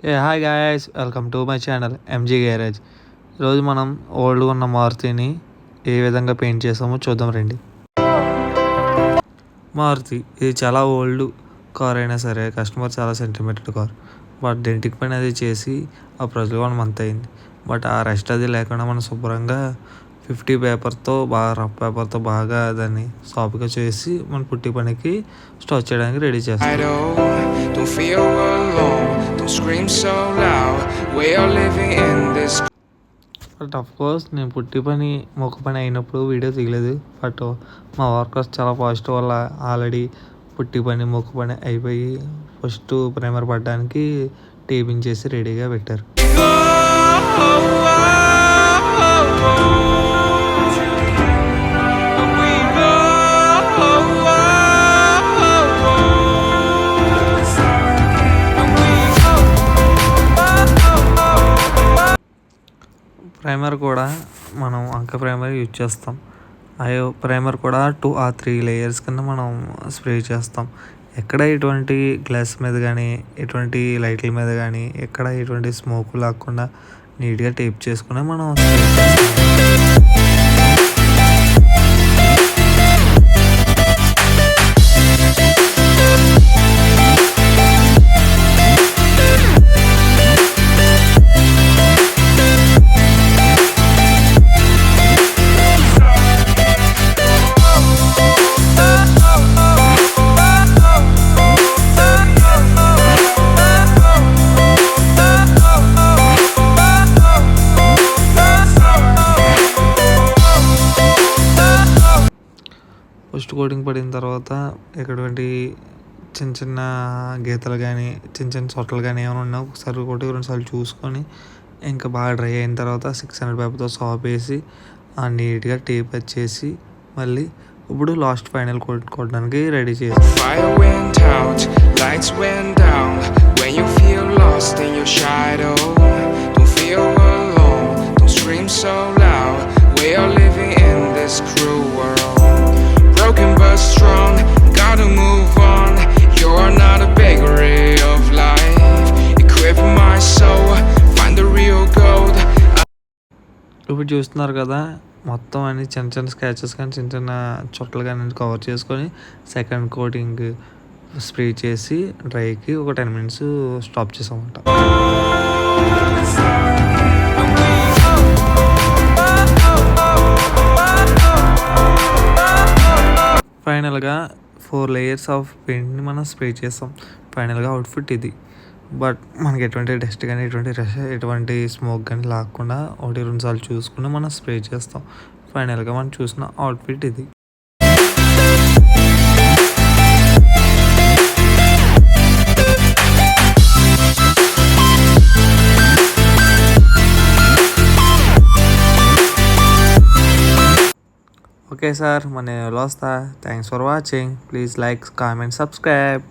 Hi guys, welcome to my channel MG garage. ఈరోజు మనం ఓల్డ్గా ఉన్న మారుతిని ఏ విధంగా పెయింట్ చేసామో చూద్దాం రండి. మారుతి ఇది చాలా ఓల్డ్ కార్ అయినా సరే కస్టమర్ చాలా సెంటిమెంటెడ్ కార్. బట్ డెంటిక్ పైన అది చేసి ఆ ప్రజలు 1 మంత్ అయింది. బట్ ఆ రెస్ట్ అది లేకుండా మనం శుభ్రంగా 50 పేపర్తో బాగా రఫ్ పేపర్తో బాగా దాన్ని సాఫ్ట్గా చేసి మన పుట్టి పనికి స్టార్ట్ చేయడానికి రెడీ చేస్తాం. బట్ ఆఫ్ కోర్స్ నేను పుట్టి పని మొక్క పని అయినప్పుడు వీడియో తీయలేదు. బట్ మా వర్కర్స్ చాలా పాజిటివ్ వల్ల ఆల్రెడీ పుట్టి పని మొక్క పని అయిపోయి ఫస్ట్ ప్రైమర్ పడడానికి టేపింగ్ చేసి రెడీగా పెట్టారు. ప్రైమర్ కూడా మనం అంక ప్రైమర్ యూజ్ చేస్తాం. అయ్యో ప్రైమర్ కూడా 2 or 3 లేయర్స్ కింద మనం స్ప్రే చేస్తాం. ఎక్కడ ఎటువంటి గ్లాస్ మీద కానీ ఎటువంటి లైట్ల మీద కానీ ఎక్కడ ఎటువంటి స్మోక్ లేకుండా నీట్గా టేప్ చేసుకుని మనం స్ప్రే చేస్తాం. ఫస్ట్ కోటింగ్ పడిన తర్వాత ఎటువంటి చిన్న చిన్న గీతలు కానీ చిన్న చిన్న చోట్ల కానీ ఏమైనా ఉన్నా ఒకసారి 1-2 సార్లు చూసుకొని ఇంకా బాగా డ్రై అయిన తర్వాత 600 పేపర్తో సాప్ వేసి నీట్గా టేప్ వచ్చేసి మళ్ళీ ఇప్పుడు లాస్ట్ ఫైనల్ కోట్ కొట్టడానికి రెడీ చేసి broken but strong, gotta move on. You're not a bakery of life. Equip my soul, find the real gold. ఇప్పుడు చూస్తున్నారు కదా, మొత్తం అన్ని చిన్న చిన్న స్క్రాచెస్ కానీ చిన్న చిన్న చోట్ల కానీ కవర్ చేసుకొని సెకండ్ కోటింగ్ స్ప్రే చేసి డ్రైకి ఒక 10 minutes స్టాప్ చేసామంట. ఫైనల్గా 4 layers ఆఫ్ పెయింట్ని మనం స్ప్రే చేస్తాం. ఫైనల్గా అవుట్ఫిట్ ఇది. బట్ మనకి ఎటువంటి డస్ట్ కానీ ఎటువంటి స్మోక్ కానీ లాక్కుండా 1-2 సార్లు చూసుకుని మనం స్ప్రే చేస్తాం. ఫైనల్గా మనం చూసిన అవుట్ఫిట్ ఇది. ఓకే సార్, మన వస్తా. Thanks for watching. Please like, comment, subscribe.